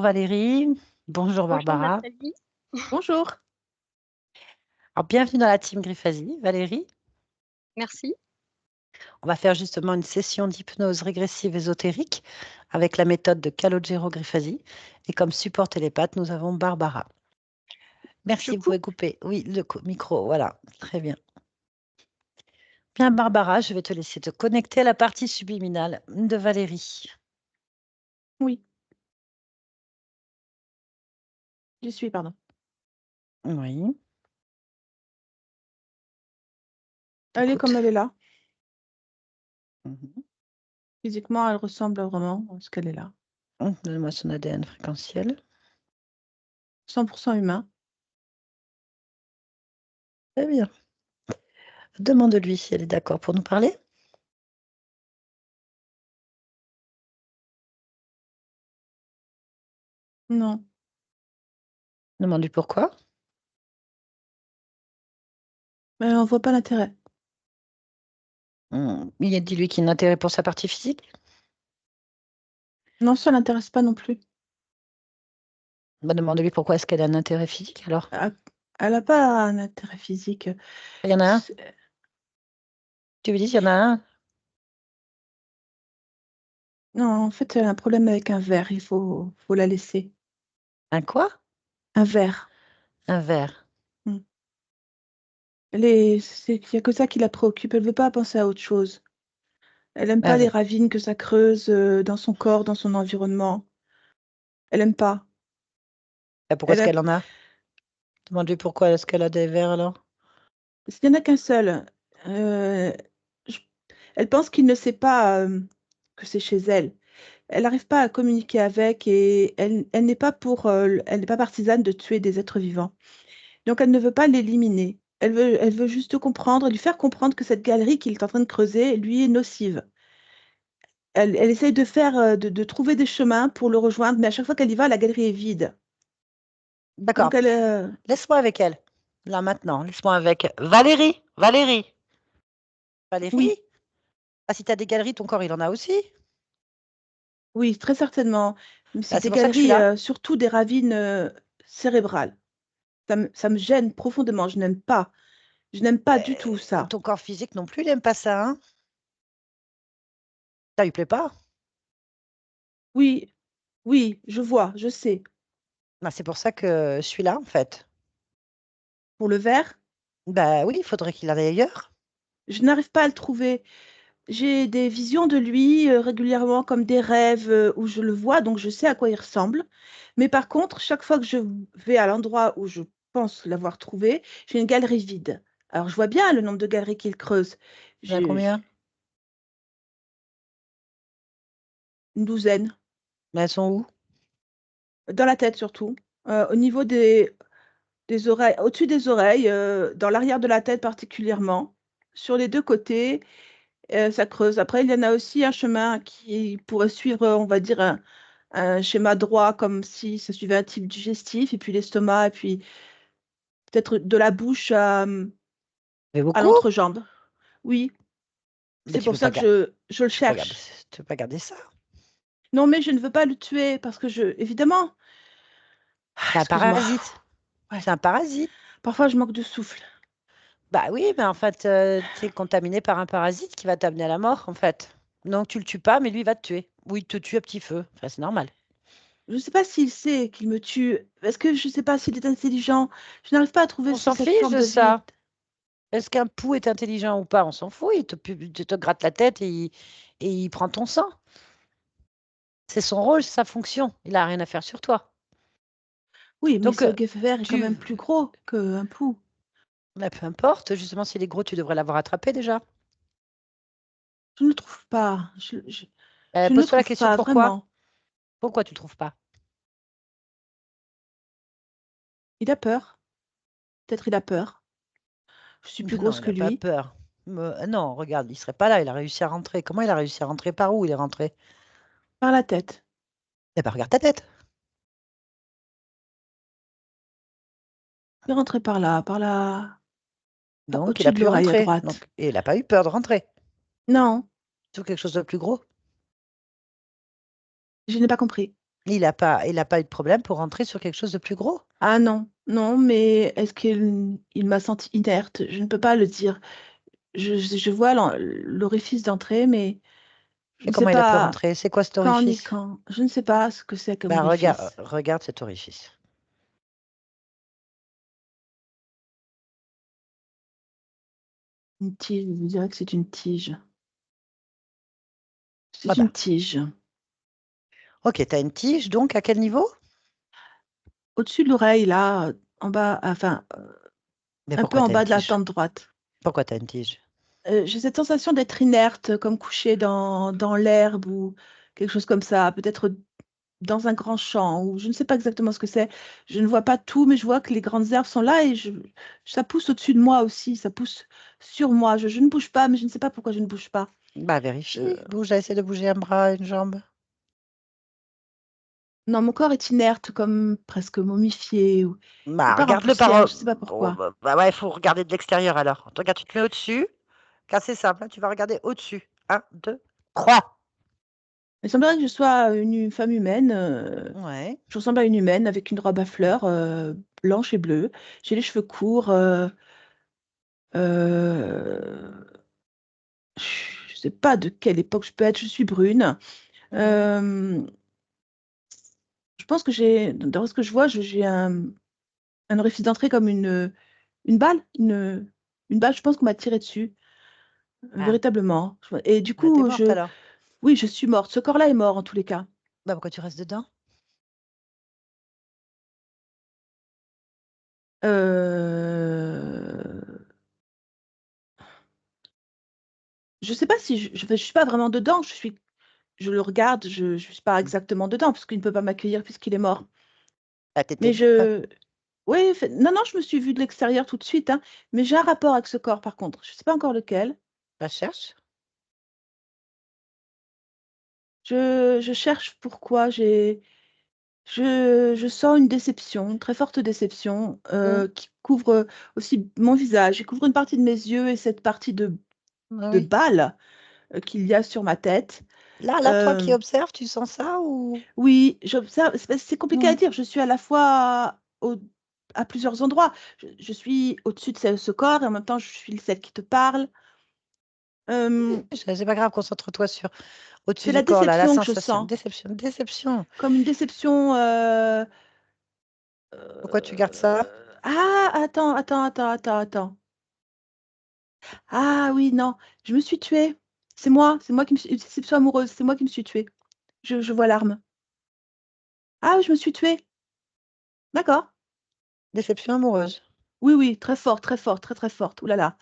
Valérie, bonjour Bonjour Barbara. Nathalie, Bonjour. Alors bienvenue dans la team Griffasie. Valérie, merci. on va faire justement une session d'hypnose régressive ésotérique avec la méthode de Calogero Griffasie. Et comme support télépathe, nous avons Barbara. Merci, vous pouvez couper. Oui, le micro, voilà, très bien. Bien Barbara, je vais te laisser te connecter à la partie subliminale de Valérie. Oui. J'y suis, pardon. Oui. Elle est comme elle est là. Mhm. Physiquement, elle ressemble vraiment à ce qu'elle est là. Donne-moi son ADN fréquentiel. 100% humain. Très bien. Demande-lui si elle est d'accord pour nous parler. Non. Demande-lui pourquoi. Mais on voit pas l'intérêt. Il a dit lui qu'il a un intérêt pour sa partie physique. Non, ça l'intéresse pas non plus. Bah, demande-lui pourquoi est-ce qu'elle a un intérêt physique alors. Elle n'a pas un intérêt physique. Il y en a un. Tu lui dis, il y en a un. Non, en fait, elle a un problème avec un verre. Il faut la laisser. Un quoi? Un verre. Un verre. Il n'y a que ça qui la préoccupe. Elle veut pas penser à autre chose. Elle aime pas les ravines que ça creuse dans son corps, dans son environnement. Elle aime pas. Pourquoi est-ce qu'elle en a? Demande-lui pourquoi est-ce qu'elle a des verres alors. S'il n'y en a qu'un seul, elle pense qu'il ne sait pas que c'est chez elle. Elle n'arrive pas à communiquer avec et elle n'est pas elle n'est pas partisane de tuer des êtres vivants. Donc elle ne veut pas l'éliminer. Elle veut juste comprendre, lui faire comprendre que cette galerie qu'il est en train de creuser, lui, est nocive. Elle essaye de faire, de trouver des chemins pour le rejoindre, mais à chaque fois qu'elle y va, la galerie est vide. D'accord. Donc elle, Laisse-moi avec elle. Là maintenant, laisse-moi avec Valérie. Valérie. Valérie. oui, Ah, si tu as des galeries, ton corps, il en a aussi. oui, très certainement. Mais c'est Bah, c'est des pour ça que je suis galeries, là. surtout des ravines cérébrales. Ça me gêne profondément. Je n'aime pas. Je n'aime pas du tout ça. Ton corps physique non plus, il n'aime pas ça. Hein, ça lui plaît pas. Oui, oui, je vois, je sais. Bah, c'est pour ça que je suis là en fait. Pour le verre, Bah oui, il faudrait qu'il aille ailleurs. je n'arrive pas à le trouver. J'ai des visions de lui régulièrement comme des rêves où je le vois, donc je sais à quoi il ressemble. Mais par contre, chaque fois que je vais à l'endroit où je pense l'avoir trouvé, j'ai une galerie vide. Alors je vois bien le nombre de galeries qu'il creuse. Il y en a combien? Une douzaine. Mais elles sont où? Dans la tête surtout. Au niveau des oreilles, au-dessus des oreilles, dans l'arrière de la tête particulièrement. Sur les deux côtés, ça creuse. Après, il y en a aussi un chemin qui pourrait suivre, on va dire, un schéma droit, comme si ça suivait un type digestif, et puis l'estomac, et puis peut-être de la bouche Mais à beaucoup? l'entrejambe. Oui, Mais c'est tu pour peux pas ça que garder. je le cherche. Tu peux pas garder ça. Non, mais je ne veux pas le tuer parce que évidemment, C'est un excuse-moi. parasite. Ouais. C'est un parasite. Parfois, je manque de souffle. Bah oui, mais en fait, tu es contaminé par un parasite qui va t'amener à la mort, en fait. Donc tu le tues pas, mais lui il va te tuer. Ou il te tue à petit feu. Enfin, c'est normal. Je ne sais pas s'il sait qu'il me tue. Est-ce que je ne sais pas s'il est intelligent? Je n'arrive pas à trouver On s'en cette fiche forme de de vie. ça. Est-ce qu'un pou est intelligent ou pas? On s'en fout. Il te gratte la tête et il prend ton sang. C'est son rôle, c'est sa fonction. Il a rien à faire sur toi. Oui, mais Donc, ce vert est quand même plus gros qu'un pou. bah, peu importe. Justement, s'il est gros, tu devrais l'avoir attrapé déjà. Je ne le trouve pas. Je ne le Pose-toi la trouve question pas, pourquoi? vraiment. Pourquoi tu le trouves pas? Il a peur. Peut-être il a peur. Je suis plus Non, grosse il que n'a pas lui. peur. Non, regarde, il serait pas là. Il a réussi à rentrer. Comment il a réussi à rentrer? Par où il est rentré? Par la tête. Eh ben, regarde ta tête. Il est rentré par là, Donc, il au-dessus a de pu l'oreille à rentrer. Donc, droite. et il n'a pas eu peur de rentrer. Non, Sur quelque chose de plus gros. je n'ai pas compris. Il n'a pas eu de problème pour rentrer sur quelque chose de plus gros. Ah non, non, mais est-ce qu'il m'a senti inerte? Je ne peux pas le dire. Je vois l'orifice d'entrée, mais je Et ne sais comment il a pu pas rentrer? C'est quoi cet quand ni orifice? quand. Je ne sais pas ce que c'est comme Bah, regarde, orifice. regarde cet orifice. Une tige, je dirais que c'est une tige. C'est une Voilà. tige. Ok, tu as une tige, donc à quel niveau? Au-dessus de l'oreille, là, en bas, enfin, Mais un peu pourquoi en tu as une bas de la tige? tempe droite. Pourquoi tu as une tige? J'ai cette sensation d'être inerte, comme couchée dans l'herbe ou quelque chose comme ça. Peut-être dans un grand champ, ou je ne sais pas exactement ce que c'est. Je ne vois pas tout, mais je vois que les grandes herbes sont là et ça pousse au-dessus de moi aussi, ça pousse sur moi. Je ne bouge pas, mais je ne sais pas pourquoi je ne bouge pas. Bah, Euh, vérifie. Bouge, essaie de bouger un bras, une jambe. non, mon corps est inerte, comme presque momifié, ou il Bah, part en regarde-le poussière, je ne sais pas pourquoi. Bah ouais, il faut regarder de l'extérieur alors. Regarde, tu te mets au-dessus. Car c'est simple, hein, tu vas regarder au-dessus. Un, deux, trois. Il semblerait que je sois une femme humaine. Ouais. Je ressemble à une humaine avec une robe à fleurs blanche et bleue. J'ai les cheveux courts. Euh, je ne sais pas de quelle époque je peux être. Je suis brune. Mhm. Euh, je pense que dans ce que je vois, j'ai un orifice d'entrée comme une balle. Une balle, je pense qu'on m'a tiré dessus, Ah, véritablement. Et du bah t'es coup, morte alors. oui, je suis morte. Ce corps-là est mort en tous les cas. Bah pourquoi tu restes dedans? Euh, je sais pas si je suis pas vraiment dedans. Je le regarde. Je suis pas exactement dedans parce qu'il ne peut pas m'accueillir puisqu'il est mort. Ah, t'étais Mais bien. oui, non, non, je me suis vue de l'extérieur tout de suite, hein, mais j'ai un rapport avec ce corps par contre. Je sais pas encore lequel. Bah cherche. Je cherche pourquoi je sens une déception, une très forte déception Mm. qui couvre aussi mon visage. Il couvre une partie de mes yeux et cette partie Ah de oui. balle qu'il y a sur ma tête. Là, toi qui Euh, observes, tu sens ça ou? oui, j'observe. C'est compliqué à Mm. dire. Je suis à la fois à plusieurs endroits. Je suis au-dessus de ce corps et en même temps, je suis celle qui te parle. Euh, C'est pas grave, concentre-toi sur au-dessus c'est du la corps, là, la déception que je sensation. sens, Déception, déception. comme une déception. Pourquoi tu gardes ça? Ah, attends. Ah oui, non, je me suis tuée. C'est moi qui me suis... Déception amoureuse, c'est moi qui me suis tuée. Je vois l'arme. Ah oui, je me suis tuée. D'accord. Déception amoureuse. Oui, oui, très fort, très fort, très très forte. Ouh là là,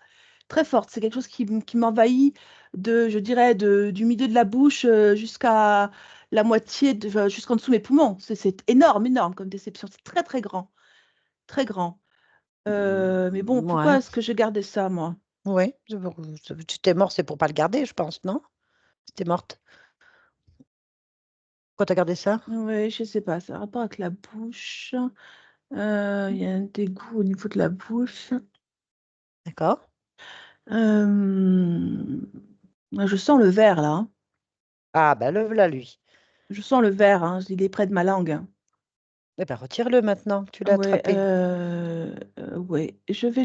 très forte. C'est quelque chose qui m'envahit je dirais, du milieu de la bouche jusqu'à la moitié, jusqu'en dessous de mes poumons. C'est énorme, énorme comme déception. C'est très très grand, très grand. Mais bon, pourquoi Ouais. est-ce que je gardais ça, moi? Oui. Tu t'es mort, c'est pour pas le garder, je pense, non? Si t'es morte. Pourquoi t'as gardé ça? Oui, je sais pas, ça a rapport avec la bouche. Il y a un dégoût au niveau de la bouche. D'accord. Euh, je sens le verre, là, hein. Ah, bah le voilà, lui. Je sens le verre, hein. Il est près de ma langue, hein. Eh ben, retire-le maintenant, tu l'as Ouais, attrapé. ouais. Je vais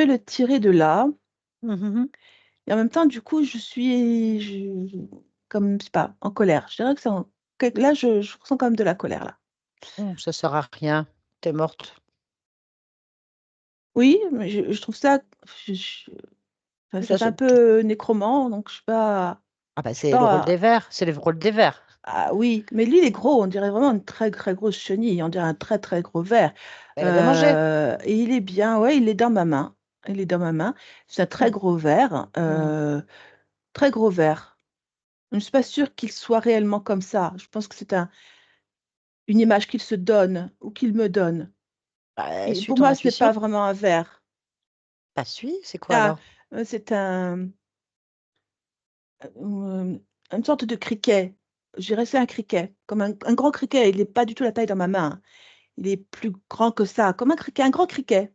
le tirer de là. Mhm. Et en même temps, du coup, comme, je sais pas, en colère. Je dirais que là, je ressens quand même de la colère, là. Ça sert à rien. T'es morte. Oui, mais je trouve ça, enfin, ça Ça, fait un peu nécromant, donc je sais pas, Ah bah je sais c'est le rôle des pas. vers. C'est le rôle des vers. Ah oui, mais lui, il est gros, on dirait vraiment une très très grosse chenille, on dirait un très très gros ver. Elle a bien mangé. Et il est bien, ouais, il est dans ma main. Il est dans ma main. C'est un très Mm. gros ver, Mm. très gros ver. Je ne suis pas sûre qu'il soit réellement comme ça. Je pense que c'est une image qu'il se donne ou qu'il me donne. Bah, Et suis pour ton moi, ce n'est pas intuition. vraiment un ver. Bah suis, c'est quoi Ah, alors? c'est une sorte de criquet. Je dirais c'est un criquet, comme un grand criquet. Il n'est pas du tout la taille dans ma main. Il est plus grand que ça, comme un criquet, un grand criquet.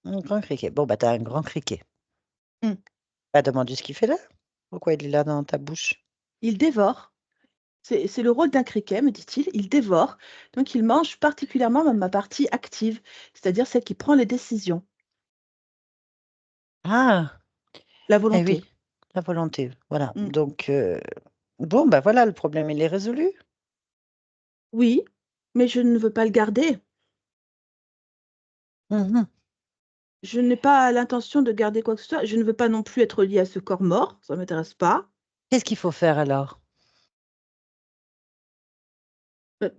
Un grand criquet. Bon, bah t'as un grand criquet. Hmm. Bah demande-lui ce qu'il fait là. Pourquoi il est là dans ta bouche? Il dévore. C'est le rôle d'un criquet, me dit-il. Il dévore, donc il mange particulièrement ma partie active, c'est-à-dire celle qui prend les décisions, Ah! la Eh volonté. oui, la volonté, voilà. Mmh. Donc, bon, bah voilà, le problème, il est résolu. Oui, mais je ne veux pas le garder. Mmh. Je n'ai pas l'intention de garder quoi que ce soit. Je ne veux pas non plus être liée à ce corps mort, ça m'intéresse pas. Qu'est-ce qu'il faut faire alors? Heu,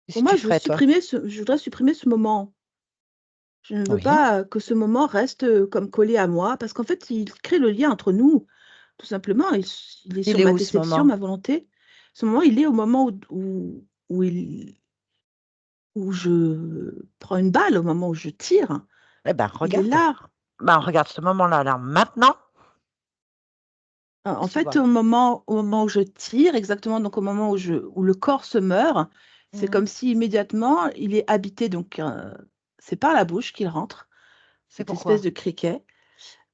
Qu'est-ce pour que moi, tu ferais toi? je voudrais supprimer ce moment. Je ne veux Oui, pas, que ce moment reste, comme collé à moi parce qu'en fait, il crée le lien entre nous, tout simplement. Il est sur il est ma où ce déception, moment? ma volonté. Ce moment, il est au moment où je prends une balle, au moment où je tire. Eh ben Il est regarde. là. Ben regarde ce moment-là, là, maintenant, En qu'est-ce que tu fait, vois? au moment où je tire, exactement, donc au moment où le corps se meurt, c'est Mmh. comme si immédiatement il est habité, donc c'est par la bouche qu'il rentre, Et cette espèce pourquoi? de criquet,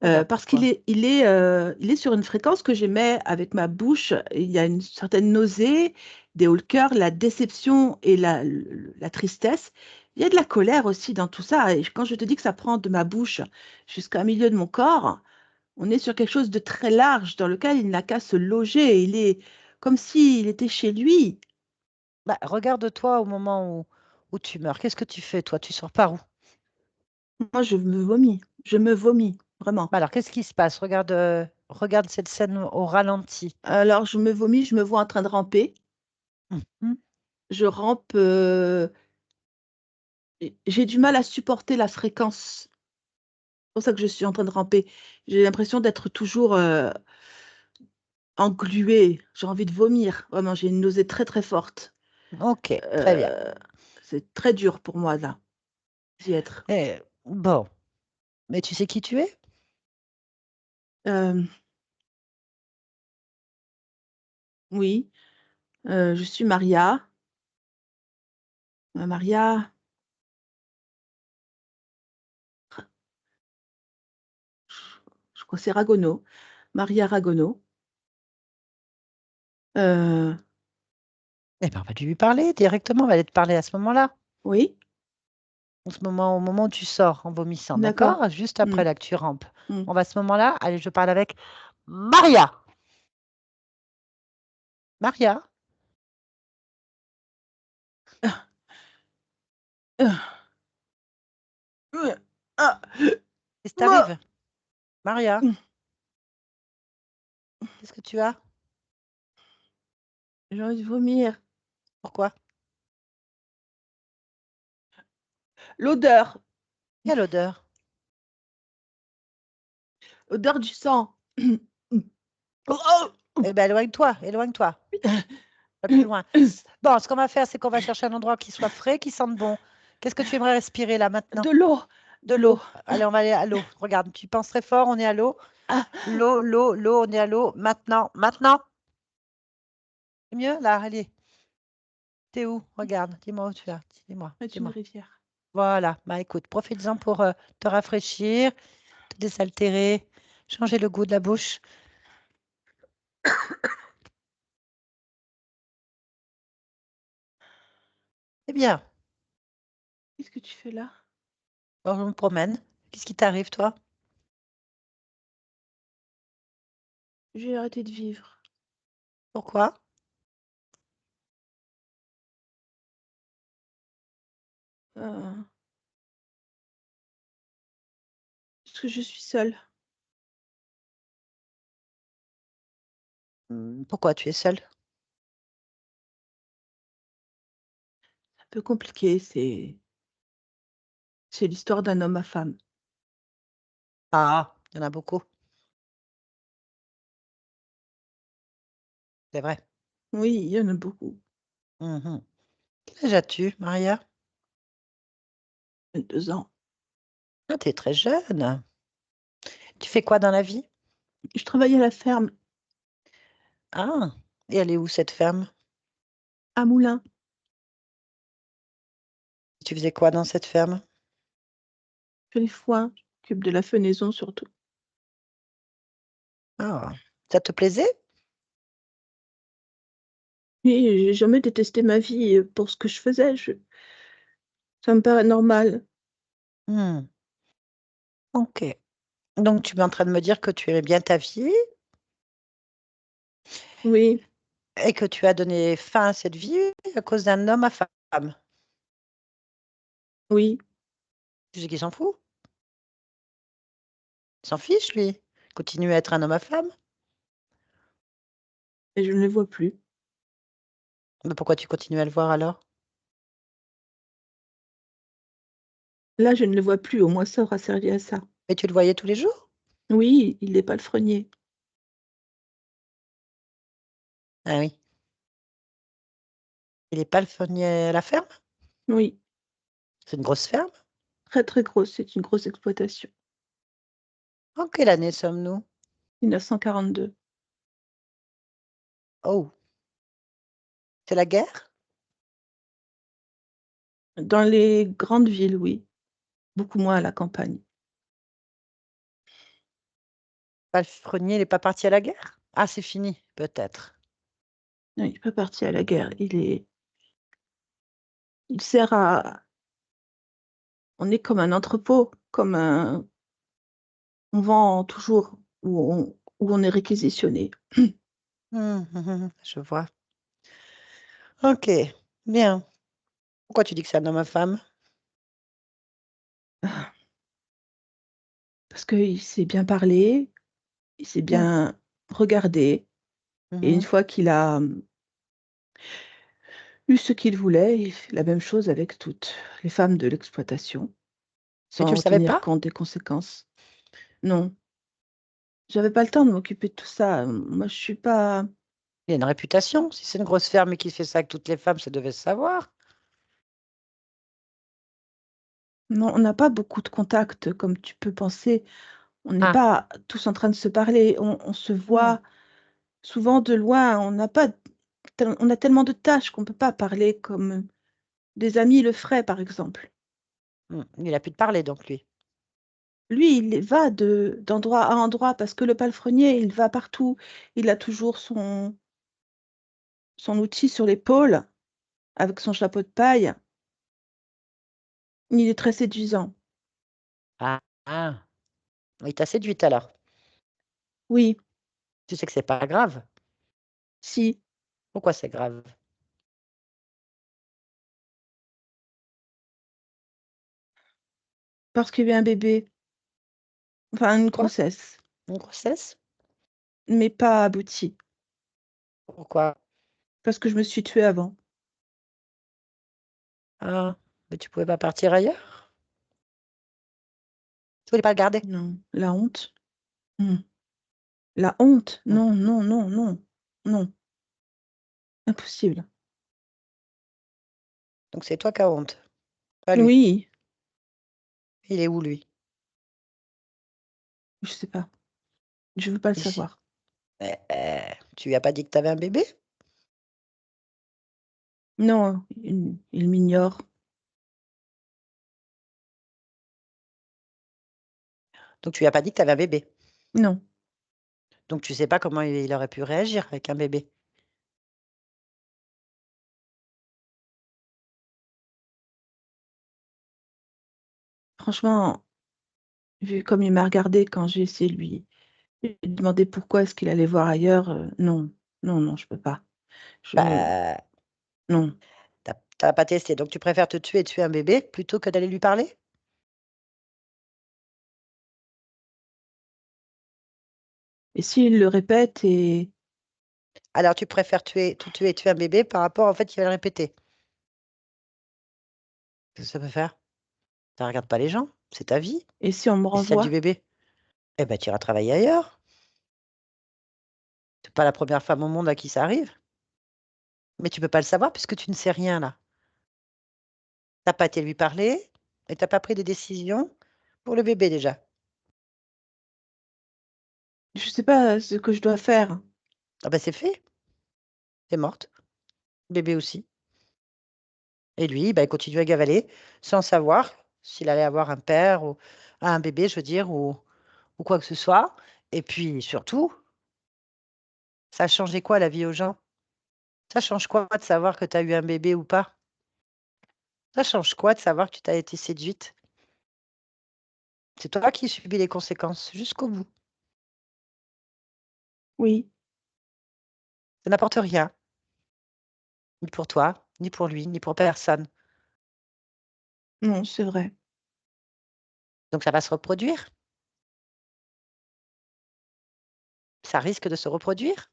Regarde parce qu'il pourquoi. est sur une fréquence que j'émets avec ma bouche. Il y a une certaine nausée, des hauts le cœur, la déception et la tristesse. Il y a de la colère aussi dans tout ça et quand je te dis que ça prend de ma bouche jusqu'au milieu de mon corps, on est sur quelque chose de très large dans lequel il n'a qu'à se loger. Il est comme s'il était chez lui. Bah, regarde-toi au moment où tu meurs. Qu'est-ce que tu fais toi? Tu sors par où? Moi, je me vomis, vraiment. Bah, alors qu'est-ce qui se passe? Regarde cette scène au ralenti. Alors je me vomis, je me vois en train de ramper. Mmh mh. Je rampe, et j'ai du mal à supporter la fréquence. C'est pour ça que je suis en train de ramper. J'ai l'impression d'être toujours, engluée. J'ai envie de vomir. Vraiment, j'ai une nausée très, très forte. OK, très bien. Heu, c'est très dur pour moi là, d'y être. Bon, mais tu sais qui tu es? Hem, oui, je suis Maria. Maria, je crois que c'est Ragono, Maria Ragono. Heu, Eh ben, on va lui parler directement, on va aller te parler à ce moment-là. oui, Au moment où tu sors en vomissant, d'accord. d'accord? Juste Mmh, après là que tu rampes. mmh. On va à ce moment-là, allez, je parle avec Maria! Maria, Ah! qu'est-ce qui Moi, t'arrive? Maria, qu'est-ce que tu as? j'ai envie de vomir. Pourquoi? L'odeur, Quelle odeur? odeur du sang. Oh! Eh ben, éloigne-toi, éloigne-toi, pas plus loin. Bon, ce qu'on va faire, c'est qu'on va chercher un endroit qui soit frais, qui sente bon. Qu'est-ce que tu aimerais respirer là maintenant? De l'eau, De de l'eau. l'eau. Allez, on va aller à l'eau. Regarde, tu penses très fort, on est à l'eau. Ah! L'eau, on est à l'eau. Maintenant, maintenant. C'est mieux là, allez. T'es où? Regarde, dis-moi où tu es. Dis-moi, C'est une dis-moi. rivière. Voilà, bah écoute, profites-en pour te rafraîchir, te désaltérer, changer le goût de la bouche. C'est bien. Qu'est-ce que tu fais là? Alors, je me promène. Qu'est-ce qui t'arrive, toi? J'ai arrêté de vivre. Pourquoi? Heu, parce que je suis seule. Pourquoi tu es seule? Un peu compliqué, c'est l'histoire d'un homme à femme. Ah, il y en a beaucoup, c'est vrai. Oui, il y en a beaucoup. Mmh. Quel âge as-tu, Maria? 22 ans. Ah, tu es très jeune. Tu fais quoi dans la vie? Je travaille à la ferme, Ah, et elle est où cette ferme? à Moulins. Tu faisais quoi dans cette ferme? Je fais les foins, je m'occupe de la fenaison surtout. Ah, ça te plaisait? Oui, j'ai jamais détesté ma vie, pour ce que je faisais, ça me paraît normal. Mmh. OK. Donc tu es en train de me dire que tu aimais bien ta vie Oui, et que tu as donné fin à cette vie à cause d'un homme à femme. oui, Tu sais qu'il s'en fout? Il s'en fiche lui. Continue à être un homme à femme. et je ne le vois plus. Mais pourquoi tu continues à le voir alors? Là, je ne le vois plus, au moins ça aura servi à ça. Mais tu le voyais tous les jours? Oui, il est palefrenier. Ah oui. Il est palefrenier à la ferme? Oui, C'est une grosse ferme? très, très grosse, c'est une grosse exploitation. En quelle année sommes-nous? 1942. Oh, c'est la guerre? Dans les grandes villes, oui, beaucoup moins à la campagne. Palefrenier, il est pas parti à la guerre? Ah, c'est fini, peut-être. Non, il est pas parti à la guerre, il sert à on est comme un entrepôt, comme un on vend toujours où on est réquisitionné. Mmh, je vois. OK, bien. Pourquoi tu dis que c'est un homme à femme? Parce qu'il sait bien parler, il sait Mmh. bien regarder et une Mmh. fois qu'il a, eu ce qu'il voulait, il fait la même chose avec toutes les femmes de l'exploitation, Mais tu le sans savais tenir pas? compte des conséquences. Non, j'avais pas le temps de m'occuper de tout ça, moi je suis pas Il a une réputation. Si c'est une grosse ferme et qu'il fait ça avec toutes les femmes, ça devait se savoir. non, on n'a pas beaucoup de contacts comme tu peux penser. On n'est Ah, pas tous en train de se parler, on se mmh, voit souvent de loin, on n'a pas on a tellement de tâches qu'on ne peut pas parler comme des amis le feraient, par exemple. il a pu te parler donc lui? Lui, il va d'endroit à endroit parce que le palefrenier, il va partout. Il a toujours son outil sur l'épaule avec son chapeau de paille. Il est très séduisant. Ah, ah, il t'a séduite alors? Oui, Tu sais que c'est pas grave? si, Pourquoi c'est grave? parce qu'il y a eu un bébé, enfin une Quoi? grossesse, Une grossesse? mais pas aboutie, Pourquoi? parce que je me suis tuée avant. Ah, mais tu pouvais pas partir ailleurs? Tu voulais pas le garder? Non, la honte. Mmh. La honte, Mmh, non, non, non, non, non, impossible. donc c'est toi qui as honte, pas lui. Oui, Il est où lui? je sais pas, je veux pas le Ici. savoir. Tu lui as pas dit que tu avais un bébé? Non, il m'ignore. Donc tu lui as pas dit que tu avais un bébé? Non, Donc tu sais pas comment il aurait pu réagir avec un bébé? franchement, vu comme il m'a regardée quand j'ai essayé de lui demander pourquoi est-ce qu'il allait voir ailleurs, non, non, non, je peux pas. Je Bah, non. tu as pas testé, donc tu préfères te tuer et tuer un bébé plutôt que d'aller lui parler? Et s'il le répète et Alors tu préfères te tuer et tuer un bébé par rapport au fait qu'il va le répéter? Qu'est-ce que ça peut faire? Ça regarde pas les gens, c'est ta vie si on me et celle du renvoie? bébé. Eh ben, tu iras travailler ailleurs. Tu es pas la première femme au monde à qui ça arrive, mais tu peux pas le savoir puisque tu ne sais rien là. Tu as pas été lui parler et tu as pas pris de décision pour le bébé déjà. Je sais pas ce que je dois faire. Ah bah, c'est fait, tu es morte, bébé aussi et lui, bah, il continue à gavaler sans savoir s'il allait avoir un père ou un bébé, je veux dire, ou quoi que ce soit et puis surtout, ça a changé quoi la vie aux gens? Ça change quoi de savoir que tu as eu un bébé ou pas? Ça change quoi de savoir que tu as été séduite? C'est toi qui subis les conséquences jusqu'au bout. Oui, Ça n'apporte rien, ni pour toi, ni pour lui, ni pour personne. non, c'est vrai. Donc ça va se reproduire. Ça risque de se reproduire.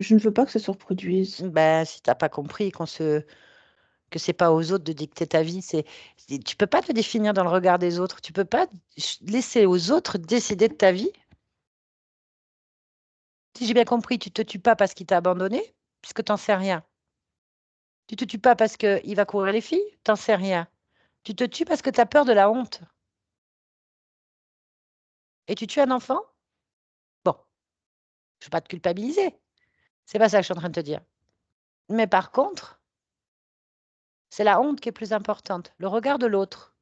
Je ne veux pas que ça se reproduise. Ben, si tu as pas compris que c'est pas aux autres de dicter ta vie, tu peux pas te définir dans le regard des autres. Tu peux pas laisser aux autres décider de ta vie. Si j'ai bien compris, tu te tues pas parce qu'il t'a abandonné, puisque tu n'en sais rien. Tu te tues pas parce qu'il va courir les filles, t'en sais rien. Tu te tues parce que tu as peur de la honte. Et tu tues un enfant? Bon, je ne veux pas te culpabiliser. C'est pas ça que je suis en train de te dire. Mais par contre, c'est la honte qui est plus importante. Le regard de l'autre,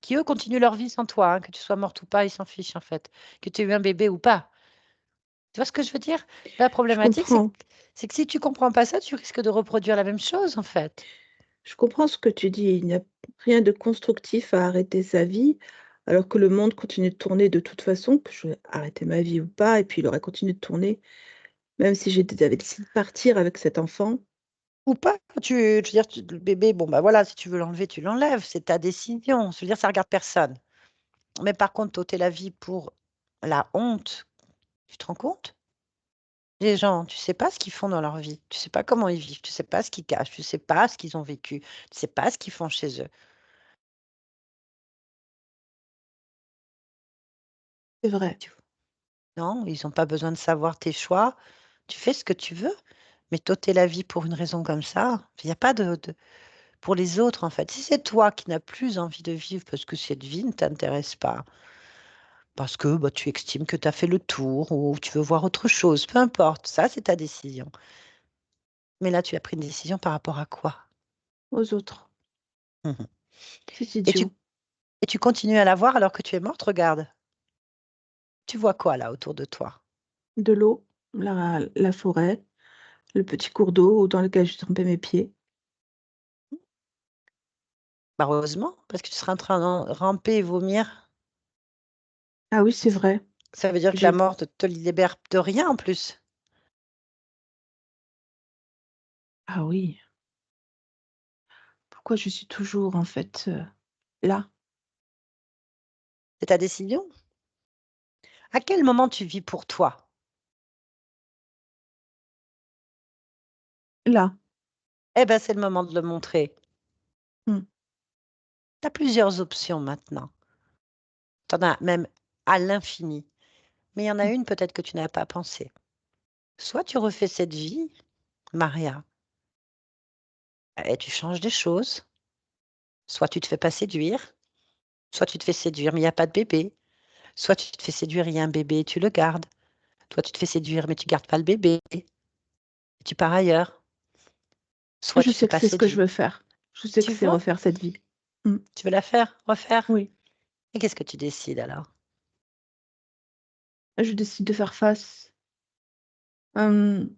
qui eux continuent leur vie sans toi, hein, que tu sois morte ou pas, ils s'en fichent en fait. Que tu aies eu un bébé ou pas. Tu vois ce que je veux dire? La Je problématique, comprends. c'est que si tu comprends pas ça, tu risques de reproduire la même chose en fait. Je comprends ce que tu dis. Il n'y a rien de constructif à arrêter sa vie, alors que le monde continue de tourner de toute façon, que je vais arrêter ma vie ou pas, et puis il aurait continué de tourner, même si j'avais décidé de partir avec cet enfant. Ou pas. Je veux dire, le bébé, bon bah voilà, si tu veux l'enlever, tu l'enlèves. C'est ta décision. Je veux dire, ça regarde personne. Mais par contre, t'ôter la vie pour la honte, tu te rends compte? Les gens, tu sais pas ce qu'ils font dans leur vie, tu sais pas comment ils vivent, tu sais pas ce qu'ils cachent, tu sais pas ce qu'ils ont vécu, tu sais pas ce qu'ils font chez eux. C'est vrai. Tu Non, ils ont pas besoin de savoir tes choix. Tu fais ce que tu veux, mais t'ôter la vie pour une raison comme ça, il y a pas pour les autres, en fait. Si c'est toi qui n'as plus envie de vivre parce que cette vie ne t'intéresse pas, parce que, bah, tu estimes que tu as fait le tour ou tu veux voir autre chose, peu importe, ça, c'est ta décision. Mais là, tu as pris une décision par rapport à quoi? Aux autres. Mmh. C'est Et tu idiot. et tu continues à la voir alors que tu es morte? Regarde. Tu vois quoi là autour de toi? De l'eau, la forêt, le petit cours d'eau dans lequel je trempais mes pieds. Bah, heureusement, parce que tu seras en train de ramper et vomir. Ah oui, c'est vrai. Ça veut dire que la J'ai mort ne te libère de rien en plus. ah oui, pourquoi je suis toujours en fait, là, C'est ta décision. À quel moment tu vis pour toi? là. Eh ben, c'est le moment de le montrer. Mmh. Tu as plusieurs options maintenant. Tu en as même à l'infini. Mais il y en a Mmh. une peut-être que tu n'as pas pensé. Soit tu refais cette vie, Maria, et tu changes des choses, soit tu te fais pas séduire, soit tu te fais séduire mais il y a pas de bébé, soit tu te fais séduire, il y a un bébé et tu le gardes. Toi, tu te fais séduire mais tu gardes pas le bébé et tu pars ailleurs. Soit Je tu te fais sais que pas c'est ce que je séduire. veux faire. Je sais que Tu c'est vois? refaire cette vie. Mmh. Tu veux la faire? Refaire? Oui, Et qu'est-ce que tu décides alors? je décide de faire face. Hem,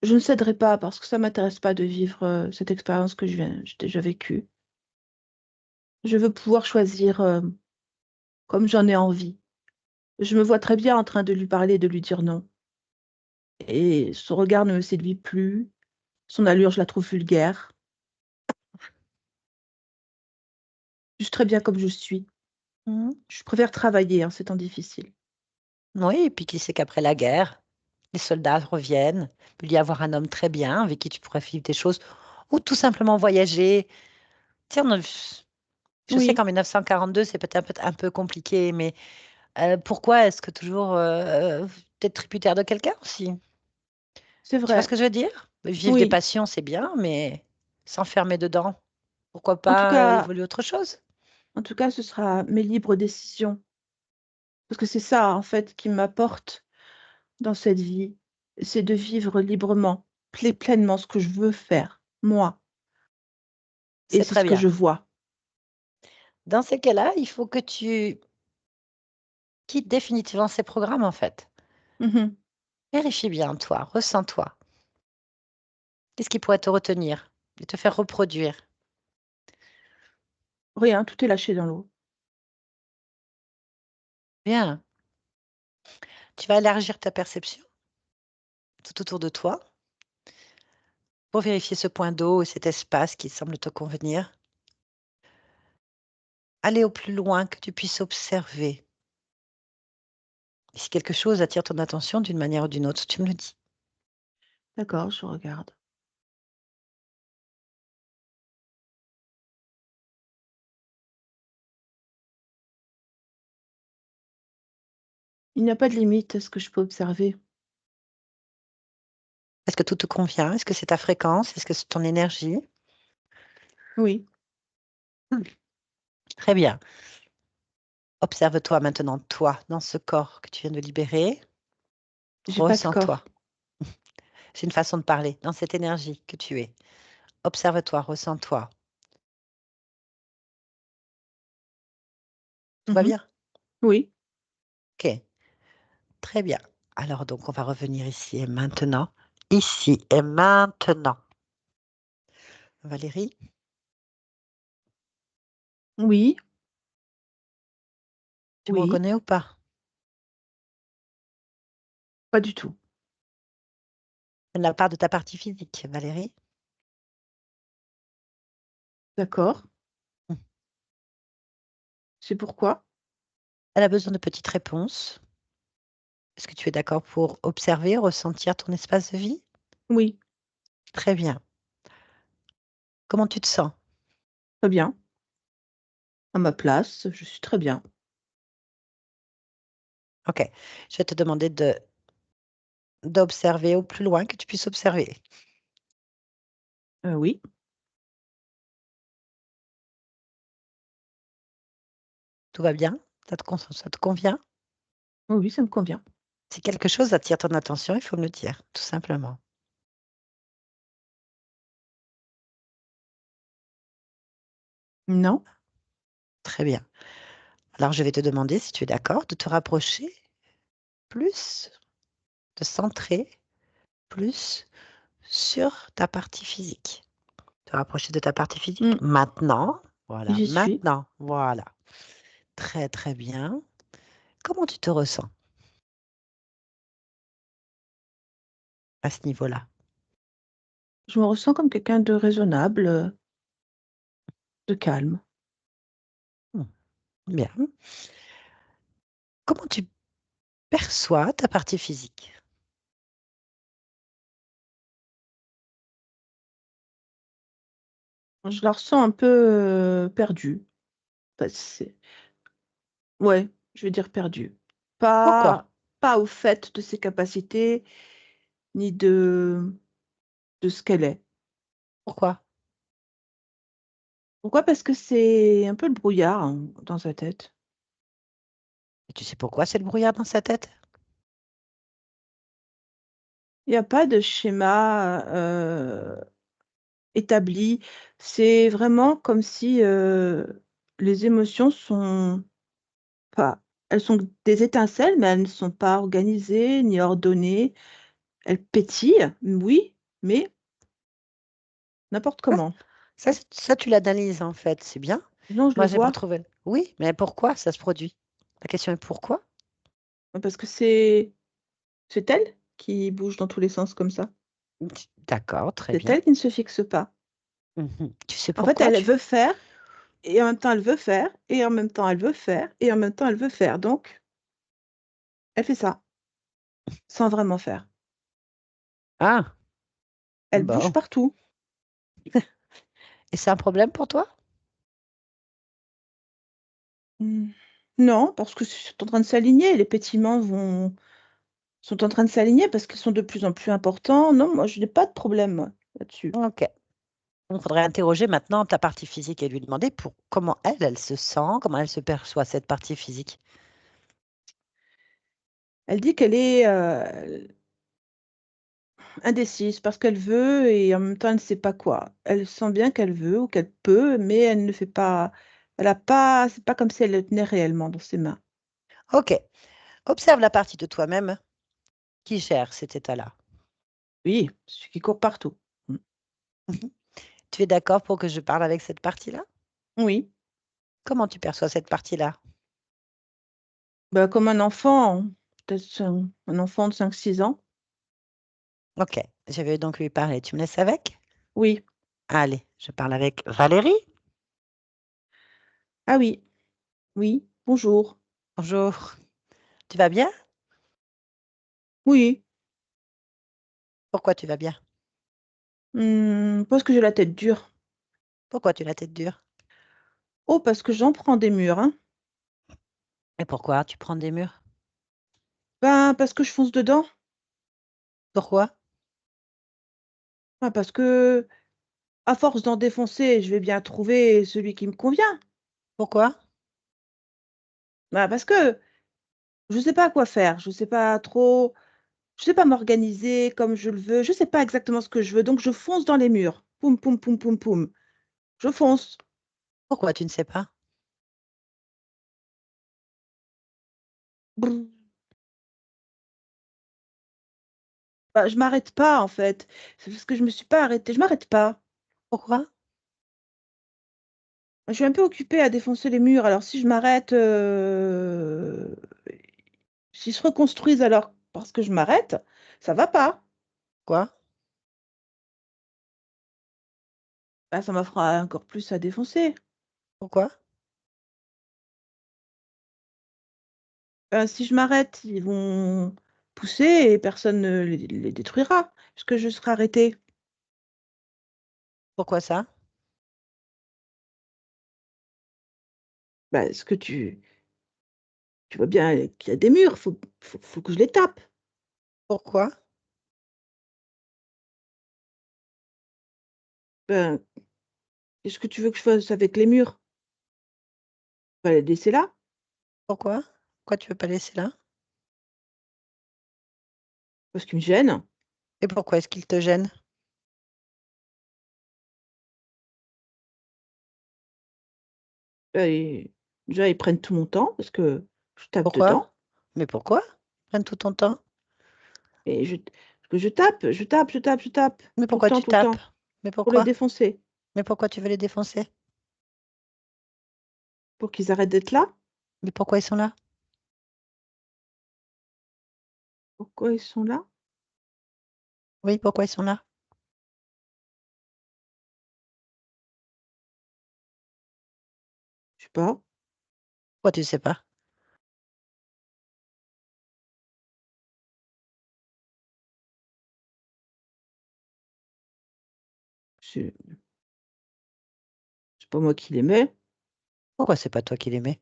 je ne céderai pas parce que ça m'intéresse pas de vivre, cette expérience que j'ai déjà vécue. Je veux pouvoir choisir, comme j'en ai envie. Je me vois très bien en train de lui parler et de lui dire non et son regard ne me séduit plus, son allure, je la trouve vulgaire. Je suis très bien comme je suis. Mmh. Je préfère travailler en ces temps difficiles. Oui, et puis qui sait qu'après la guerre, les soldats reviennent, il peut y avoir un homme très bien avec qui tu pourrais vivre des choses ou tout simplement voyager. Tu sais, je sais Oui, qu'en 1942, c'est peut-être un peu compliqué, mais pourquoi est-ce que toujours, être tributaire de quelqu'un aussi? c'est Tu vois ce vrai. que je veux dire? Vivre des Oui. passions, c'est bien, mais s'enfermer dedans, pourquoi En tout pas, cas évoluer autre chose? en tout cas, ce sera mes libres décisions. Parce que c'est ça, en fait, qui m'apporte dans cette vie, c'est de vivre librement, pleinement ce que je veux faire, moi et C'est c'est très ce que bien. je vois. Dans ces cas-là, il faut que tu quittes définitivement ces programmes, en fait. Mmh mh. Vérifie bien toi, ressens-toi. Qu'est-ce qui pourrait te retenir et te faire reproduire? Rien, tout est lâché dans l'eau. Bien. Tu vas élargir ta perception tout autour de toi pour vérifier ce point d'eau et cet espace qui semble te convenir. Aller au plus loin que tu puisses observer. Et si quelque chose attire ton attention d'une manière ou d'une autre, tu me le dis. D'accord, je regarde. Il n'y a pas de limite à ce que je peux observer. Est-ce que tout te convient? Est-ce que c'est ta fréquence? Est-ce que c'est ton énergie? Oui, Très bien. Observe-toi maintenant, toi, dans ce corps que tu viens de libérer. j'ai pas de Ressens-toi. corps. C'est une façon de parler, dans cette énergie que tu es. Observe-toi, ressens-toi. Tout va Mhm. bien? Oui, OK, très bien. Alors donc, on va revenir ici et maintenant. Ici et maintenant. Valérie, oui, tu me oui, reconnais ou pas? pas du tout. De la part de ta partie physique, Valérie. D'accord. Hmm. C'est pourquoi? Elle a besoin de petites réponses. Est-ce que tu es d'accord pour observer, ressentir ton espace de vie? Oui, Très bien. Comment tu te sens? très bien. À ma place, je suis très bien. OK. Je vais te demander d'observer au plus loin que tu puisses observer. Oui, Tout va bien? Ça te convient? oui, oui, ça me convient. Si quelque chose attire ton attention, il faut me le dire, tout simplement. Non? Très bien. Alors, je vais te demander, si tu es d'accord, de te rapprocher plus, de centrer plus sur ta partie physique. Te rapprocher de ta partie physique. Mm, Maintenant, voilà, j'y suis. maintenant, voilà. Très, très bien. Comment tu te ressens à ce niveau-là? Je me ressens comme quelqu'un de raisonnable, de calme. Hmm, bien. Comment tu perçois ta partie physique? Je la ressens un peu perdue. Enfin, ouais, je vais dire perdue. Pourquoi? Pas au fait de ses capacités, ni de ce qu'elle est. Pourquoi? Pourquoi? Parce que c'est un peu le brouillard, hein, dans sa tête. Et tu sais pourquoi c'est le brouillard dans sa tête? Il y a pas de schéma, établi. C'est vraiment comme si, les émotions sont pas elles sont des étincelles, mais elles ne sont pas organisées ni ordonnées. Elles pétillent, oui, mais n'importe Ah, comment. ça, tu l'analyses en fait, c'est bien. Non, je le Moi, c'est pour vois, trouver. Oui, mais pourquoi ça se produit? La question est pourquoi? parce que c'est elle qui bouge dans tous les sens comme ça. D'accord, très C'est bien. elle qui ne se fixe pas. Mhm. Tu sais En fait, pourquoi elle tu... veut faire et en même temps elle veut faire et en même temps elle veut faire et en même temps elle veut faire. Donc, elle fait ça, sans vraiment faire. Ah, Elle bouge bon. partout. Et c'est un problème pour toi? Mmh. Non, parce que c'est en train de s'aligner. Les pétillements vont sont en train de s'aligner parce qu'ils sont de plus en plus importants. Non, moi, je n'ai pas de problème, moi, là-dessus. Ok. Il faudrait interroger maintenant ta partie physique et lui demander pour comment elle se sent, comment elle se perçoit cette partie physique. Elle dit qu'elle est, indécise parce qu'elle veut et en même temps, elle ne sait pas quoi. Elle sent bien qu'elle veut ou qu'elle peut, mais elle ne fait pas elle a pas c'est pas comme si elle le tenait réellement dans ses mains. Ok. Observe la partie de toi-même qui gère cet état-là. Oui, celui qui court partout. Mmh. Tu es d'accord pour que je parle avec cette partie-là? Oui. Comment tu perçois cette partie-là? Bah, comme un enfant, peut-être un enfant de 5-6 ans. OK, je vais donc lui parler. Tu me laisses avec? Oui. Allez, je parle avec Valérie. Ah oui, oui, bonjour. Bonjour. Tu vas bien? Oui, Pourquoi tu vas bien? parce que j'ai la tête dure. Pourquoi tu as la tête dure? Oh, parce que j'en prends des murs, hein. Et pourquoi tu prends des murs? Ben, parce que je fonce dedans. Pourquoi? Ben, parce que à force d'en défoncer, je vais bien trouver celui qui me convient. Pourquoi? Ben, parce que je sais pas quoi faire, je sais pas trop, je sais pas m'organiser comme je le veux, je sais pas exactement ce que je veux, donc je fonce dans les murs. Poum, poum, poum, poum, poum. Je fonce. Pourquoi tu ne sais pas? Brrr. Bah, je m'arrête pas en fait. C'est parce que je me suis pas arrêtée. Je m'arrête pas. Pourquoi? Je suis un peu occupée à défoncer les murs. Alors si je m'arrête, s'ils se reconstruisent alors parce que je m'arrête, ça va pas. Quoi? Bah, ça m'en fera encore plus à défoncer. Pourquoi? Si je m'arrête, ils vont pousser et personne ne les détruira puisque je serai arrêtée. Pourquoi ça? Bah, est-ce que tu vois bien qu'il y a des murs, faut que je les tape. Pourquoi? Ben, qu'est-ce que tu veux que je fasse avec les murs? Bah, les laisser là, Pourquoi? Pourquoi tu veux pas laisser là? parce qu'ils me gênent. Et pourquoi est-ce qu'il te gêne? Et déjà, ils prennent tout mon temps parce que je tape Pourquoi? dedans Mais pourquoi? Prenne tout ton temps. et je tape, je tape, je tape, je tape Mais pourquoi tu tout le tapes? temps Mais pour les pourquoi? défoncer, Mais pourquoi tu veux les défoncer? pour qu'ils arrêtent d'être là. Mais pourquoi ils sont là? Pourquoi ils sont là? Oui, pourquoi ils sont là? Je sais pas. Pourquoi tu sais pas? C'est c'est pas moi qui les mets. Pourquoi c'est pas toi qui les mets?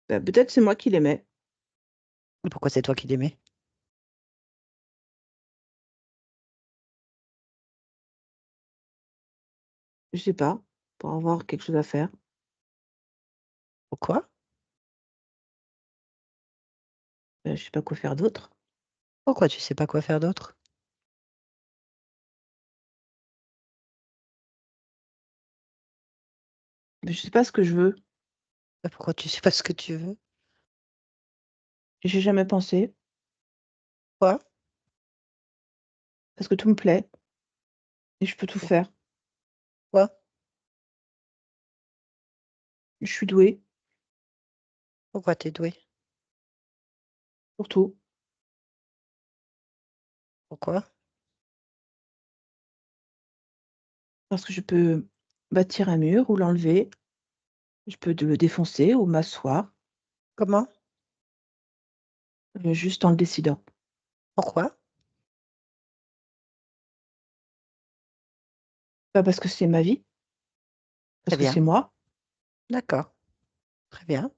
Bah, peut-être c'est moi qui les mets. Mais pourquoi c'est toi qui les mets? Je sais pas, pour avoir quelque chose à faire. Pourquoi? Bah, je sais pas quoi faire d'autre. Pourquoi tu sais pas quoi faire d'autre? Mais je sais pas ce que je veux. Bah, pourquoi tu sais pas ce que tu veux? J'ai jamais pensé Quoi? parce que tout me plaît et je peux tout faire. Quoi? Je suis douée Pourquoi t'es doué? pour tout. Pourquoi? Parce que je peux bâtir un mur ou l'enlever. Je peux le défoncer ou m'asseoir, Comment? juste en le décidant. Pourquoi? Pas parce que c'est ma vie, Très parce que bien. c'est moi. D'accord. Très bien.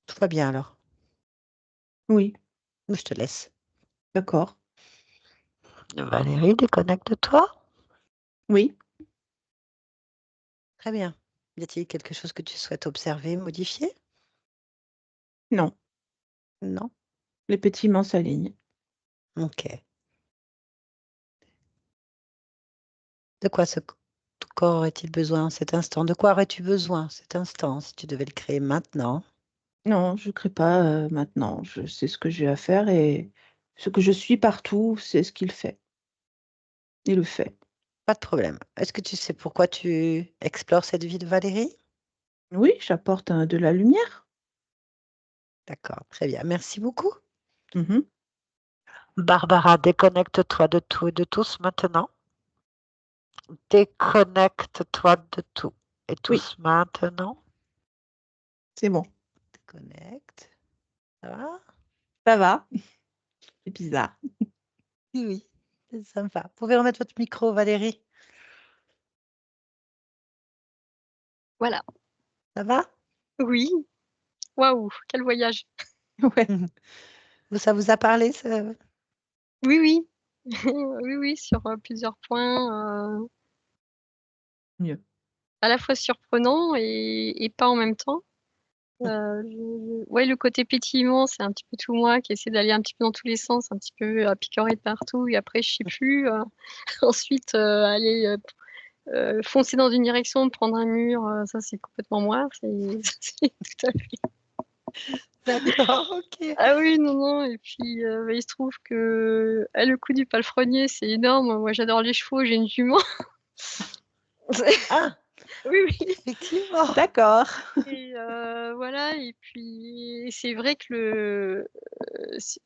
Tout va bien alors. Oui, Je te laisse. d'accord. Valérie, déconnecte-toi. Oui, Très bien. Y a-t-il quelque chose que tu souhaites observer, modifier? non. Non? Les petits mains s'alignent. OK. De quoi ton corps aurait-il besoin en cet instant? De quoi aurais-tu besoin cet instant si tu devais le créer maintenant? Non, je ne crée pas maintenant. Je sais ce que j'ai à faire et Ce que je suis partout, c'est ce qu'il fait et le fait. Pas de problème. Est-ce que tu sais pourquoi tu explores cette vie de Valérie? Oui, j'apporte de la lumière. D'accord, très bien. Merci beaucoup. Mhm. Barbara, déconnecte-toi de tout et de tous maintenant. Déconnecte-toi de tout et Oui, tous maintenant. c'est bon. Déconnecte. Ça va? Ça va. C'est bizarre. Oui, oui, c'est sympa. Vous pouvez remettre votre micro, Valérie. Voilà. Ça va? Oui. Waouh, quel voyage. Ouais. Ça vous a parlé, Oui, oui. Oui, oui, sur plusieurs points, Mieux. à la fois surprenant et pas en même temps. Ouais, le côté pétillement, c'est un petit peu tout moi qui essaie d'aller un petit peu dans tous les sens, un petit peu à picorer de partout, et après, je sais plus. Ensuite, aller foncer dans une direction, prendre un mur, ça, c'est complètement moi. C'est tout à fait. D'accord, ok. Ah oui, non, non, et puis il se trouve que le coup du palefrenier, c'est énorme. Moi, j'adore les chevaux, j'ai une jument. Ah, Oui, oui. effectivement. D'accord. Et voilà, et puis c'est vrai que c'est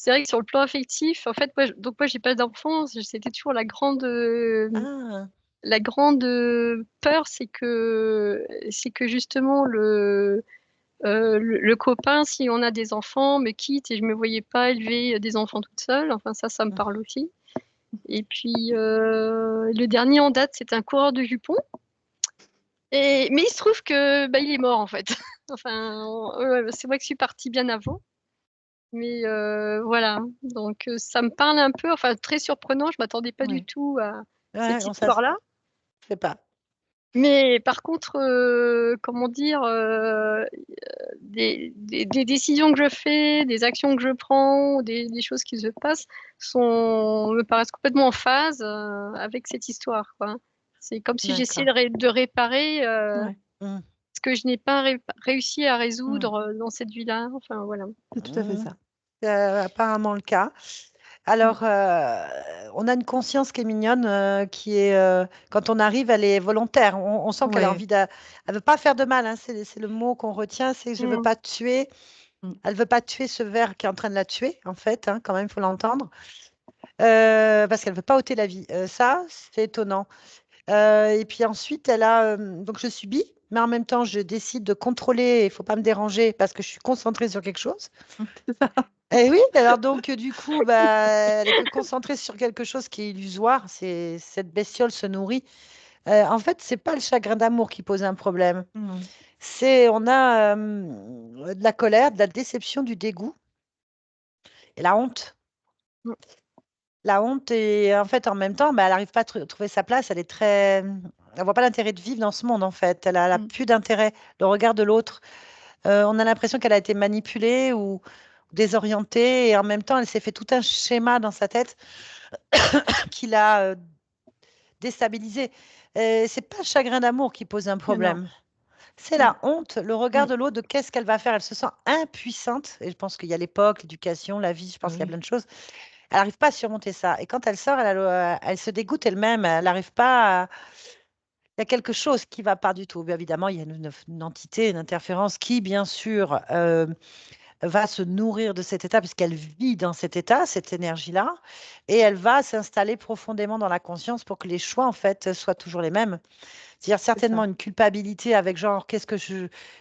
vrai que sur le plan affectif, en fait, moi, j'ai pas d'enfant, c'était toujours Ah, la grande peur, c'est que justement le copain, si on a des enfants, me quitte et je me voyais pas élever des enfants toute seule. Enfin, ça me parle aussi. Et puis, le dernier en date, c'est un coureur de jupons. Mais il se trouve que il est mort, en fait. Enfin, c'est moi qui suis partie bien avant. Mais voilà, donc ça me parle un peu, enfin très surprenant, je m'attendais pas du Oui. tout à ouais, cette ça se histoire-là. fait pas. Mais par contre, comment dire, des décisions que je fais, des actions que je prends, des choses qui se passent me paraissent complètement en phase avec cette histoire, quoi. C'est comme si j'essayais D'accord. de réparer Ouais. Mm, ce que je n'ai pas réussi à Mm. résoudre dans cette vie-là. Enfin, voilà. C'est tout à fait mm. ça. C'est apparemment le cas. Mm. Alors, on a une conscience qui est mignonne, qui est, quand on arrive, elle est volontaire. On sent qu'elle a Ouais. envie elle veut pas faire de mal, hein, c'est le mot qu'on retient, c'est je veux Mm. pas tuer. Mm. Elle veut pas tuer ce ver qui est en train de la tuer, en fait, hein, quand même, il faut l'entendre, parce qu'elle veut pas ôter la vie. Ça, c'est étonnant. Et puis ensuite, donc je subis, mais en même temps, je décide de contrôler. Il faut pas me déranger parce que je suis concentrée sur quelque chose. C'est ça. Et oui, alors donc du coup, elle est que concentrée sur quelque chose qui est illusoire. Cette bestiole se nourrit. En fait, c'est pas le chagrin d'amour qui pose un problème. Mm. On a de la colère, de la déception, du dégoût et la honte. Mm. La honte et en fait, en même temps, elle n'arrive pas à trouver sa place. Elle voit pas l'intérêt de vivre dans ce monde. En fait, elle a Mm. plus d'intérêt. Le regard de l'autre. On a l'impression qu'elle a été manipulée ou désorientée et en même temps, elle s'est fait tout un schéma dans sa tête qui l'a déstabilisée. C'est pas le chagrin d'amour qui pose un Mais non. problème. C'est Mm. la honte, le regard Mm. de l'autre, de qu'est-ce qu'elle va faire. Elle se sent impuissante. Et je pense qu'il y a l'époque, l'éducation, la vie, je pense qu'il y a Oui. plein de choses. Elle n'arrive pas à surmonter ça. Et quand elle sort, elle se dégoûte elle-même. Elle n'arrive pas à... Il y a quelque chose qui ne va pas du tout. Bien évidemment, il y a une entité, une interférence qui, bien sûr, va se nourrir de cet état, puisqu'elle vit dans cet état, cette énergie-là, et elle va s'installer profondément dans la conscience pour que les choix, en fait, soient toujours les mêmes. C'est-à-dire C'est certainement ça. une culpabilité avec genre, qu'est-ce que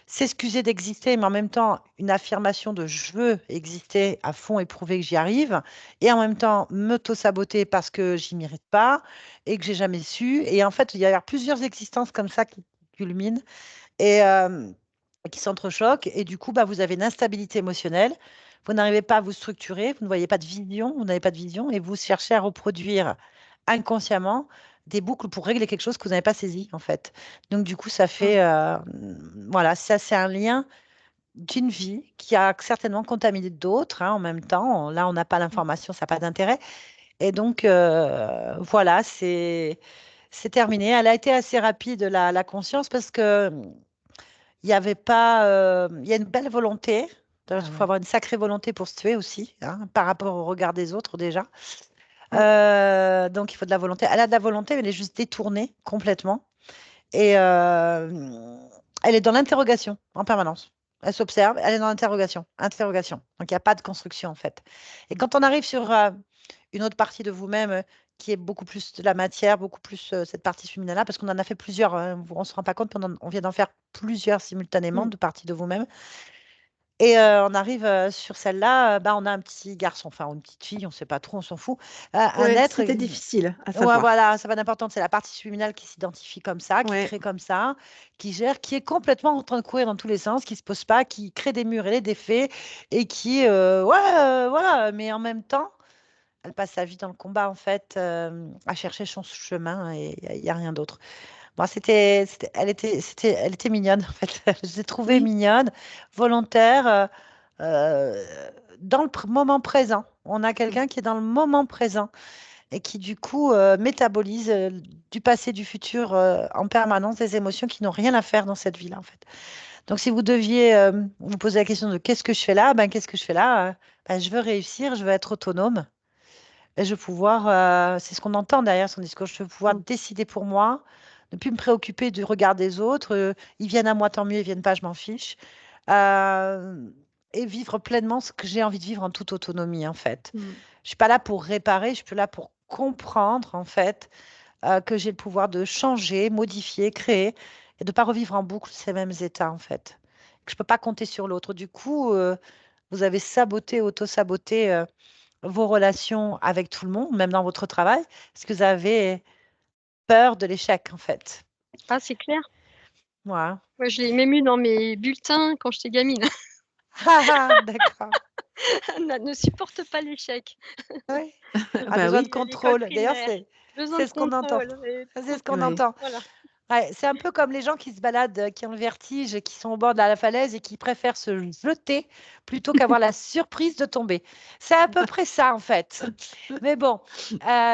s'excuser d'exister, mais en même temps, une affirmation de je veux exister à fond et prouver que j'y arrive, et en même temps, m'auto-saboter parce que j'y mérite pas et que j'ai jamais su. Et en fait, il y a plusieurs existences comme ça qui culminent et qui s'entrechoquent. Et du coup, vous avez une instabilité émotionnelle. Vous n'arrivez pas à vous structurer, vous ne voyez pas de vision, vous n'avez pas de vision et vous cherchez à reproduire inconsciemment des boucles pour régler quelque chose que vous n'avez pas saisi, en fait. Donc, du coup, ça Mm. fait, voilà, ça, c'est un lien d'une vie qui a certainement contaminé d'autres, hein, en même temps. Là, on n'a pas Mm. l'information, ça n'a pas d'intérêt. Et donc, voilà, c'est terminé. Elle a été assez rapide, la conscience, parce que il y avait pas, il y a une belle volonté, Il faut avoir une sacrée volonté pour se tuer aussi, hein, par rapport au regard des autres déjà. Donc, il faut de la volonté. Elle a de la volonté, mais elle est juste détournée complètement. Et elle est dans l'interrogation en permanence. Elle s'observe, elle est dans l'interrogation. Interrogation. Donc, il n'y a pas de construction, en fait. Et quand on arrive sur une autre partie de vous-même qui est beaucoup plus de la matière, beaucoup plus cette partie féminine-là, parce qu'on en a fait plusieurs, on ne se rend pas compte, on vient d'en faire plusieurs simultanément de parties de vous-même. Et on arrive sur celle-là, on a un petit garçon, enfin, ou une petite fille, on ne sait pas trop, on s'en fout. Un être. C'était difficile à Ouais, savoir. voilà, ça va d'important. C'est la partie subliminale qui s'identifie comme ça, qui Ouais. crée comme ça, qui gère, qui est complètement en train de courir dans tous les sens, qui se pose pas, qui crée des murs et des défais, et qui, voilà. Mais en même temps, elle passe sa vie dans le combat, en fait, à chercher son chemin, et il n'y a rien d'autre. Moi, elle était mignonne, en fait. Je l'ai trouvée Oui. mignonne, volontaire, dans le moment présent. On a quelqu'un qui est dans le moment présent et qui, du coup, métabolise du passé, du futur en permanence, des émotions qui n'ont rien à faire dans cette vie-là, en fait. Donc, si vous deviez vous poser la question de qu'est-ce que je fais là, qu'est-ce que je fais là? Je veux réussir, je veux être autonome. Et je veux pouvoir, c'est ce qu'on entend derrière son discours, je veux pouvoir décider pour moi, ne plus me préoccuper du regard des autres. Ils viennent à moi, tant mieux, ils viennent pas, je m'en fiche. Et vivre pleinement ce que j'ai envie de vivre en toute autonomie, en fait. Je suis pas là pour réparer, je suis là pour comprendre, en fait, que j'ai le pouvoir de changer, modifier, créer, et de ne pas revivre en boucle ces mêmes états, en fait. Que je ne peux pas compter sur l'autre. Du coup, vous avez saboté, auto-saboté vos relations avec tout le monde, même dans votre travail, parce que vous avez peur de l'échec, en fait. Ah, c'est clair. Voilà. Ouais, je l'ai même eu dans mes bulletins quand j'étais gamine. D'accord. Ne supporte pas l'échec. Oui. Bah Besoin oui. de contrôle. D'ailleurs, Besoin c'est de ce qu'on entend. contrôle. C'est ce qu'on Ouais. entend. Voilà. Ouais, c'est un peu comme les gens qui se baladent, qui ont le vertige, qui sont au bord de la falaise et qui préfèrent se jeter plutôt qu'avoir la surprise de tomber. C'est à peu près ça, en fait. Mais bon,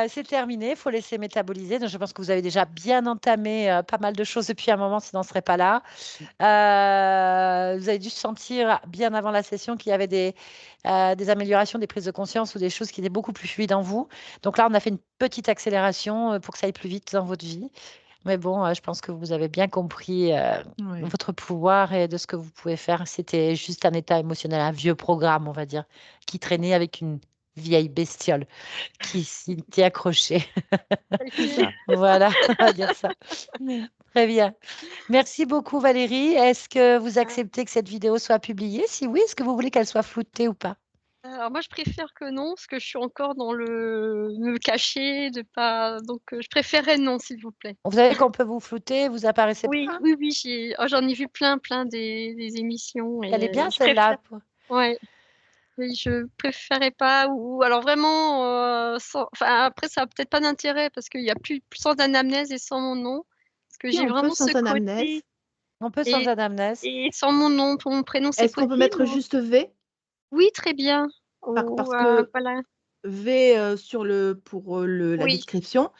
c'est terminé. Il faut laisser métaboliser. Donc, je pense que vous avez déjà bien entamé pas mal de choses depuis un moment, sinon on ne serait pas là. Vous avez dû sentir bien avant la session qu'il y avait des améliorations, des prises de conscience ou des choses qui étaient beaucoup plus fluides en vous. Donc là, on a fait une petite accélération pour que ça aille plus vite dans votre vie. Mais bon, je pense que vous avez bien compris votre pouvoir et de ce que vous pouvez faire. C'était juste un état émotionnel, un vieux programme, on va dire, qui traînait avec une vieille bestiole qui s'y était accrochée. Voilà, on va dire ça. Très bien. Merci beaucoup, Valérie. Est-ce que vous acceptez que cette vidéo soit publiée? Si oui, est-ce que vous voulez qu'elle soit floutée ou pas? Alors moi, je préfère que non, parce que je suis encore dans le me cacher, de pas. Donc, je préférerais non, s'il vous plaît. Vous savez qu'on peut vous flouter, vous apparaissez Oui, pas. oui, j'en ai vu plein des émissions Elle est bien je celle-là. préfère. Ouais. Oui, je préférais pas, ou alors vraiment, enfin après ça a peut-être pas d'intérêt parce qu'il y a plus sans anamnèse et sans mon nom, parce que Si j'ai on peut vraiment ce sans anamnèse. côté On peut sans anamnèse. et sans mon nom, pour mon prénom, c'est Est-ce qu'on peut possible mettre ou? juste V? Oui, très bien. Parce que Voilà. V pour la Oui. description.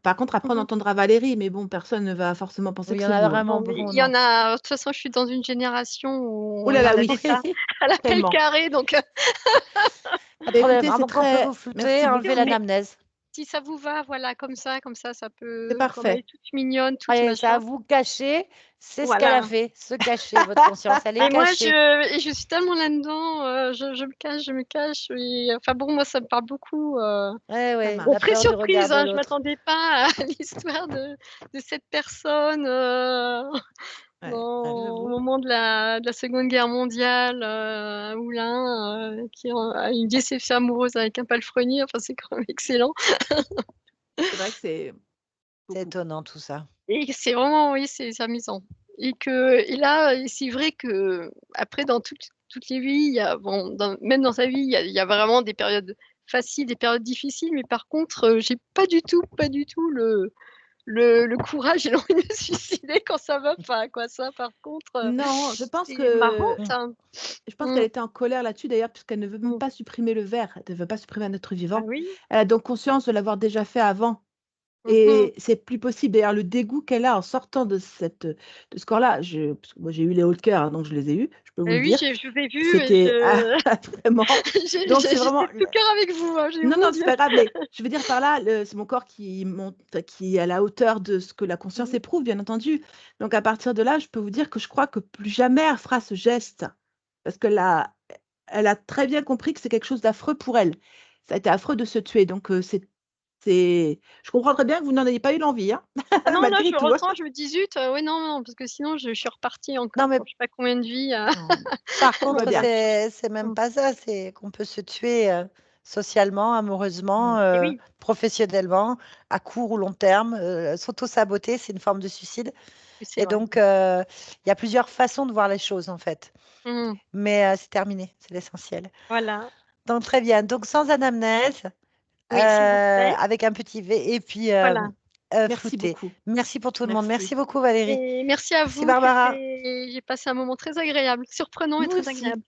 Par contre, après, on entendra Valérie, mais bon, personne ne va forcément penser Oui, il que y en c'est a vous. vraiment Oui, beaucoup, il y en non. a. De toute façon, je suis dans une génération où Oh on là là, a oui. ça à l'appel Tellement. carré, donc Pas de Bah, problème. écoutez, c'est Donc, on peut très. vous flouter, Merci enlever beaucoup. l'anamnèse. si ça vous va, voilà, comme ça, ça C'est peut, comme elle parfait. est toute mignonne, toute Allez, ça à machin. vous cacher. C'est ce qu'elle a Voilà. fait. Se cacher, votre conscience. Elle est Et moi, cachée. je suis tellement là-dedans, je me cache. Et, enfin bon, moi, ça me parle beaucoup. Ouais, Ça ouais, marche. Bon, la très peur du regard surprise, de hein, je l'autre. m'attendais pas à l'histoire de cette personne Ouais, au j'avoue. moment de la Seconde Guerre mondiale, à Moulins, qui a une déception amoureuse avec un palefrenier. Enfin, c'est quand même excellent. C'est vrai que c'est C'est beaucoup. étonnant tout ça. Et c'est vraiment, oui, c'est amusant. Et là, c'est vrai que après, dans toutes les vies, il y a, bon, même dans sa vie, il y a vraiment des périodes faciles, des périodes difficiles. Mais par contre, j'ai pas du tout le courage et l'envie de me suicider quand ça va pas, quoi. Ça, par contre, Non, je pense c'est marrant, que ça. je pense Mmh. qu'elle était en colère là-dessus d'ailleurs, puisqu'elle ne veut même Mmh. pas supprimer le verre. Elle ne veut pas supprimer un être Ah vivant. oui. Elle a donc conscience de l'avoir déjà fait avant. Mmh. Et c'est plus possible. D'ailleurs, le dégoût qu'elle a en sortant de ce corps-là, parce que moi j'ai eu les hauts de cœur, hein, donc je les ai eus, je peux vous le Oui, dire. je l'ai vu. C'était vraiment. Donc, c'est J'étais vraiment. de tout cœur avec vous. Hein, Non, non, c'est pas grave, mais je veux dire par là, c'est mon corps qui monte, qui est à la hauteur de ce que la conscience éprouve, bien entendu. Donc, à partir de là, je peux vous dire que je crois que plus jamais elle fera ce geste, parce que là, elle a très bien compris que c'est quelque chose d'affreux pour elle. Ça a été affreux de se tuer, donc je comprends très bien que vous n'en ayez pas eu l'envie, hein, Ah non, là, malgré je tout. ressens, je me dis zut, ouais, non, parce que sinon, je suis repartie encore Non, mais pour je sais pas combien de vies. par Tout va contre, bien. c'est même pas ça, c'est qu'on peut se tuer socialement, amoureusement, Et oui, professionnellement, à court ou long terme. S'auto-saboter, c'est une forme de suicide. c'est Et vrai. donc, il y a plusieurs façons de voir les choses, en fait. Mhm. Mais c'est terminé, c'est l'essentiel. Voilà. Donc, très bien. Donc, sans anamnèse, Oui, s'il vous plaît. avec un petit V, et puis Voilà. Merci flouté. beaucoup. Merci pour tout le monde. Merci. Merci beaucoup, Valérie. Et merci à Merci, vous. Barbara. J'ai passé un moment très agréable, surprenant et Moi très aussi. agréable.